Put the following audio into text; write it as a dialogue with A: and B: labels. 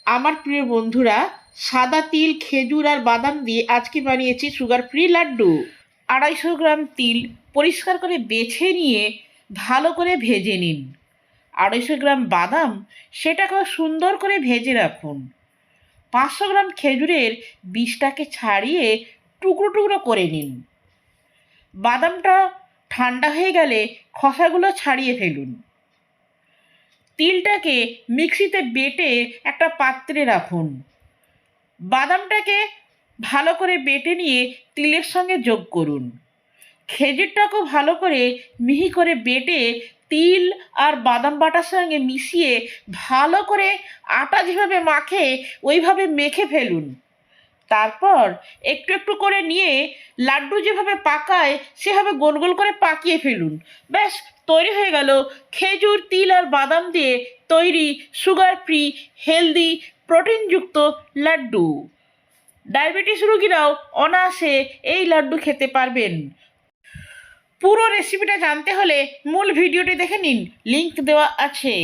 A: আমার প্রিয় বন্ধুরা, সাদা তিল, খেজুর আর বাদাম দিয়ে আজকে বানিয়েছি সুগার ফ্রি লাড্ডু। 250 গ্রাম তিল পরিষ্কার করে বেছে নিয়ে ভালো করে ভেজে নিন। 250 গ্রাম বাদাম, সেটাকেও সুন্দর করে ভেজে রাখুন। 500 গ্রাম খেজুরের বীজটাকে ছাড়িয়ে টুকরো টুকরো করে নিন। বাদামটা ঠান্ডা হয়ে গেলে খোসাগুলো ছাড়িয়ে ফেলুন। তিলটাকে মিক্সিতে বেটে একটা পাত্রে রাখুন। বাদামটাকে ভালো করে বেটে নিয়ে তিলের সঙ্গে যোগ করুন। খেজুরটাকেও ভালো করে মিহি করে বেটে তিল আর বাদাম বাটার সঙ্গে মিশিয়ে ভালো করে আটা যেভাবে মাখে ওইভাবে মেখে ফেলুন। তারপর একটু একটু করে নিয়ে লাড্ডু যেভাবে পাকায় সেভাবে গোল গোল করে পাকিয়ে ফেলুন। ব্যাস, তৈরি হয়ে গেল খেজুর, তিল আর বাদাম দিয়ে তৈরি সুগার ফ্রি, হেলদি, প্রোটিনযুক্ত লাড্ডু। ডায়াবেটিস রোগীরাও অনায়াসে এই লাড্ডু খেতে পারবেন। পুরো রেসিপিটা জানতে হলে মূল ভিডিওটি দেখে নিন, লিংক দেওয়া আছে।